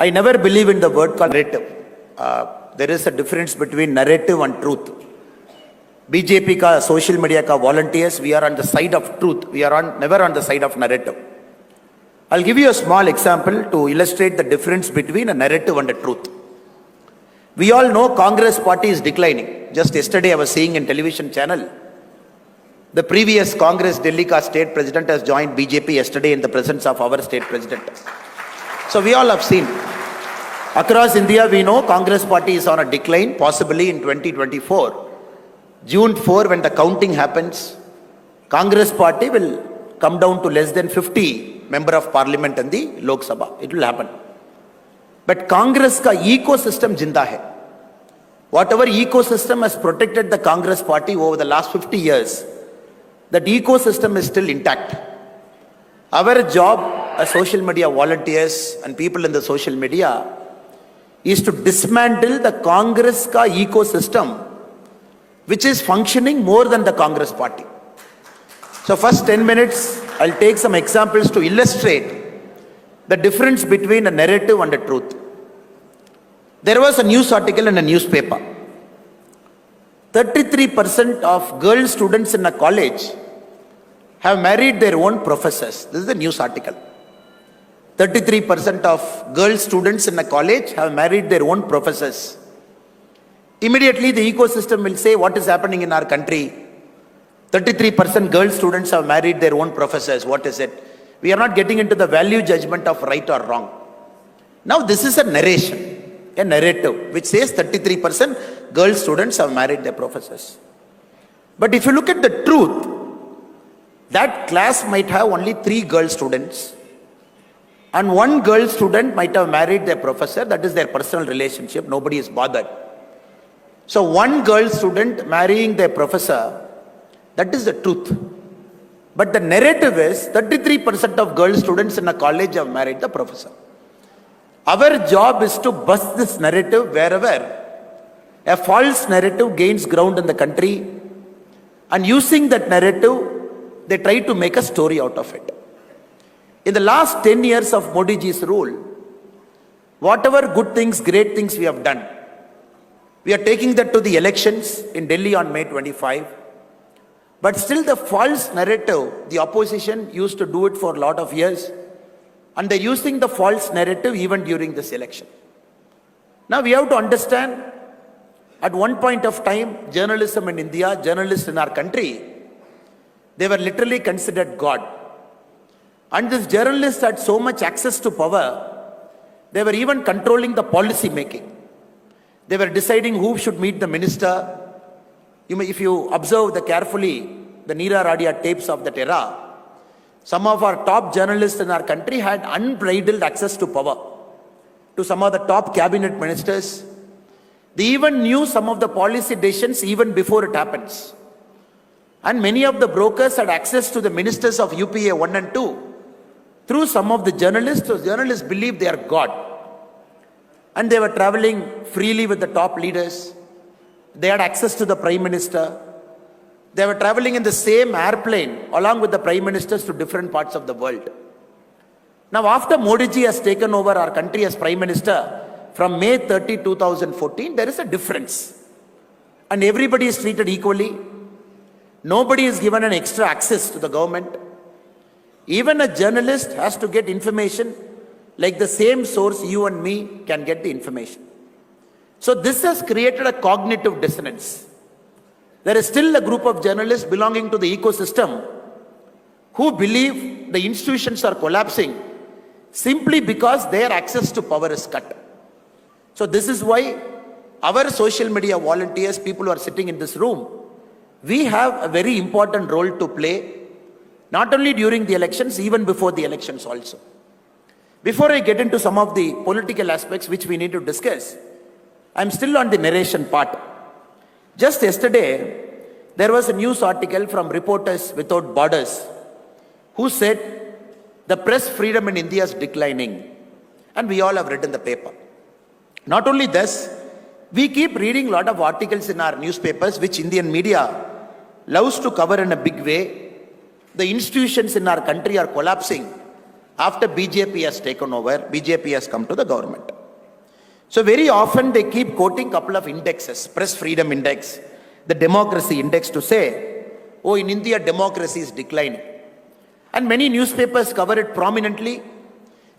I never believe in the word called narrative. There is a difference between narrative and truth. BJP ka social media ka volunteers, we are on the side of truth. We are never on the side of narrative. I'll give you a small example to illustrate the difference between a narrative and a truth. We all know Congress party is declining. Just yesterday I was seeing in television channel, the previous Congress Delhi ka state president has joined BJP yesterday in the presence of our state president. So we all have seen. Across India, we know Congress party is on a decline, possibly in 2024. June 4, when the counting happens, Congress party will come down to less than 50 member of parliament in the Lok Sabha. It will happen. But Congress ka ecosystem jinda hai. Whatever ecosystem has protected the Congress party over the last 50 years, that ecosystem is still intact. Our job as social media volunteers and people in the social media is to dismantle the Congress ka ecosystem, which is functioning more than the Congress party. So first 10 minutes, I'll take some examples to illustrate the difference between a narrative and a truth. There was a news article in a newspaper. 33% of girl students in a college have married their own professors. This is a news article. 33% of girl students in a college have married their own professors. Immediately the ecosystem will say, what is happening in our country? 33% girl students have married their own professors. What is it? We are not getting into the value judgment of right or wrong. Now this is a narration, a narrative, which says 33% girl students have married their professors. But if you look at the truth, that class might have only 3 girl students, and 1 girl student might have married their professor. That is their personal relationship. Nobody is bothered. So 1 girl student marrying their professor, that is the truth. But the narrative is 33% of girl students in a college have married the professor. Our job is to bust this narrative wherever a false narrative gains ground in the country, and using that narrative, they try to make a story out of it. In the last 10 years of Modi ji's rule, whatever good things, great things we have done, we are taking that to the elections in Delhi on May 25. But still the false narrative, the opposition used to do it for a lot of years, and they're using the false narrative even during this election. Now we have to understand, at one point of time, journalism in India, journalists in our country, they were literally considered God. And these journalists had so much access to power, they were even controlling the policy making. They were deciding who should meet the minister. If you observe carefully the Neera Radia tapes of that era, some of our top journalists in our country had unbridled access to power, to some of the top cabinet ministers. They even knew some of the policy decisions even before it happens. And many of the brokers had access to the ministers of UPA 1 and 2 through some of the journalists. So journalists believed they are God. And they were traveling freely with the top leaders. They had access to the Prime Minister. They were traveling in the same airplane along with the Prime Ministers to different parts of the world. Now after Modi ji has taken over our country as Prime Minister from May 30, 2014, there is a difference. And everybody is treated equally. Nobody is given an extra access to the government. Even a journalist has to get information like the same source you and me can get the information. So this has created a cognitive dissonance. There is still a group of journalists belonging to the ecosystem who believe the institutions are collapsing simply because their access to power is cut. So this is why our social media volunteers, people who are sitting in this room, we have a very important role to play, not only during the elections, even before the elections also. Before I get into some of the political aspects which we need to discuss, I'm still on the narration part. Just yesterday, there was a news article from Reporters Without Borders who said the press freedom in India is declining. And we all have read in the paper. Not only this, we keep reading a lot of articles in our newspapers which Indian media loves to cover in a big way. The institutions in our country are collapsing. after BJP has taken over, BJP has come to the government. So very often they keep quoting couple of indexes, press freedom index, the democracy index, to say, oh, in India democracy is declining. And many newspapers cover it prominently.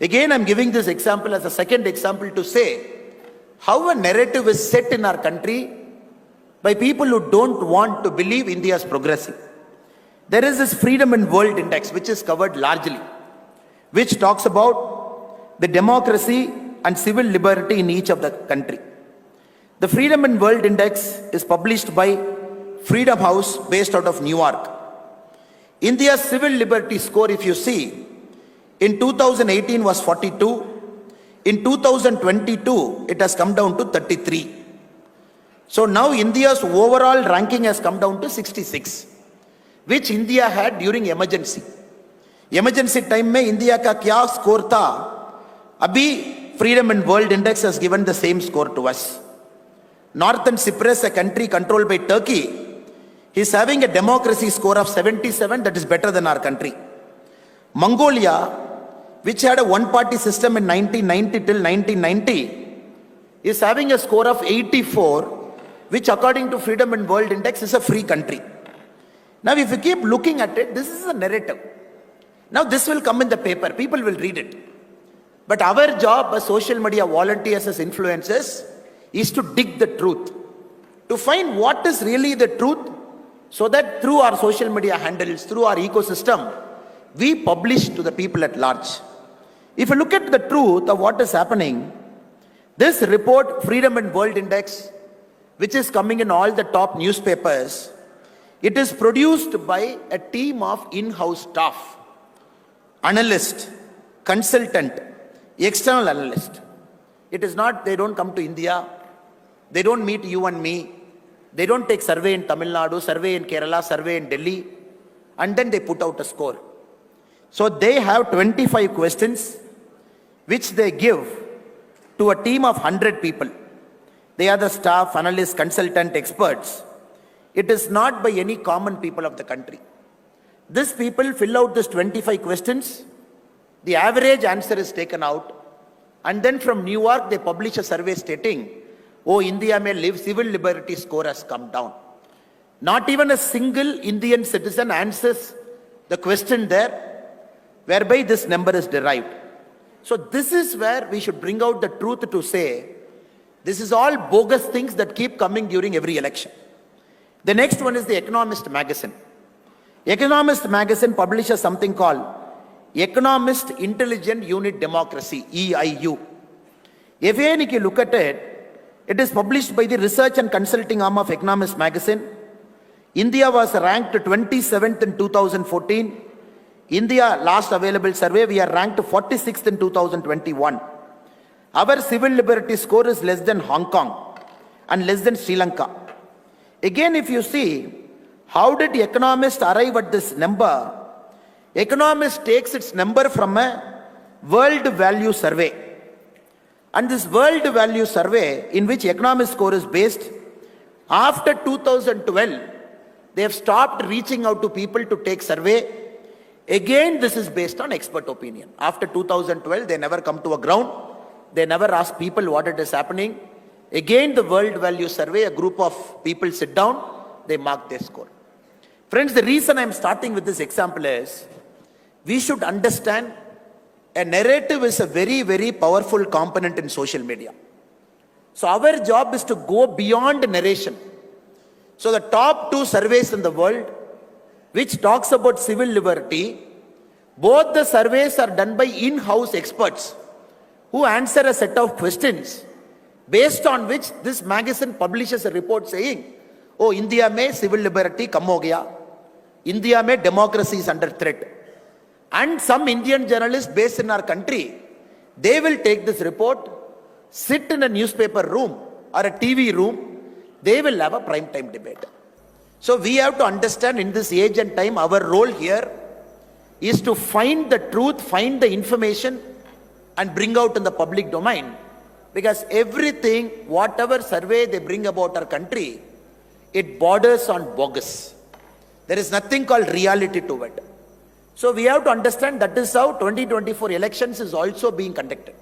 Again, I'm giving this example as a second example to say how a narrative is set in our country by people who don't want to believe India is progressing. There is this Freedom and World Index, which is covered largely, which talks about the democracy and civil liberty in each of the country. The Freedom and World Index is published by Freedom House based out of New York. India's civil liberty score, if you see, in 2018 was 42. In 2022, it has come down to 33. So now India's overall ranking has come down to 66, which India had during emergency. Emergency time में India का क्या score था? अभी Freedom and World Index has given the same score to us. Northern Cyprus, a country controlled by Turkey, is having a democracy score of 77, that is better than our country. Mongolia, which had a one-party system in 1990 till 1990, is having a score of 84, which according to Freedom and World Index is a free country. Now if you keep looking at it, this is a narrative. Now this will come in the paper, people will read it. But our job as social media volunteers, as influencers, is to dig the truth, to find what is really the truth, so that through our social media handles, through our ecosystem, we publish to the people at large. If you look at the truth of what is happening, this report, Freedom and World Index, which is coming in all the top newspapers, it is produced by a team of in-house staff, analyst, consultant, external analyst. It is not, they don't come to India, they don't meet you and me, they don't take survey in Tamil Nadu, survey in Kerala, survey in Delhi, and then they put out a score. So they have 25 questions which they give to a team of 100 people. They are the staff, analysts, consultant, experts. It is not by any common people of the country. These people fill out these 25 questions. The average answer is taken out. And then from New York, they publish a survey stating, oh, India may live, civil liberty score has come down. Not even a single Indian citizen answers the question there, whereby this number is derived. So this is where we should bring out the truth to say, this is all bogus things that keep coming during every election. The next one is the Economist magazine. Economist magazine publishes something called Economist Intelligent Unit Democracy, EIU. Again, if you look at it, it is published by the research and consulting arm of Economist magazine. India was ranked 27th in 2014. India, last available survey, we are ranked 46th in 2021. Our civil liberty score is less than Hong Kong and less than Sri Lanka. Again, if you see, how did the Economist arrive at this number? Economist takes its number from a world value survey. And this world value survey, in which Economist score is based, after 2012, they have stopped reaching out to people to take survey. Again, this is based on expert opinion. After 2012, they never come to a ground. They never ask people what it is happening. Again, the world value survey, a group of people sit down, they mark their score. Friends, the reason I'm starting with this example is, we should understand a narrative is a very, very powerful component in social media. So our job is to go beyond narration. So the top 2 surveys in the world, which talks about civil liberty, both the surveys are done by in-house experts who answer a set of questions based on which this magazine publishes a report saying, oh, India mein civil liberty kam ho gaya, India mein democracy is under threat. And some Indian journalists based in our country, they will take this report, sit in a newspaper room or a TV room, they will have a prime time debate. So we have to understand in this age and time, our role here is to find the truth, find the information and bring out in the public domain. Because everything, whatever survey they bring about our country, it borders on bogus. There is nothing called reality to it. So we have to understand that is how 2024 elections is also being conducted.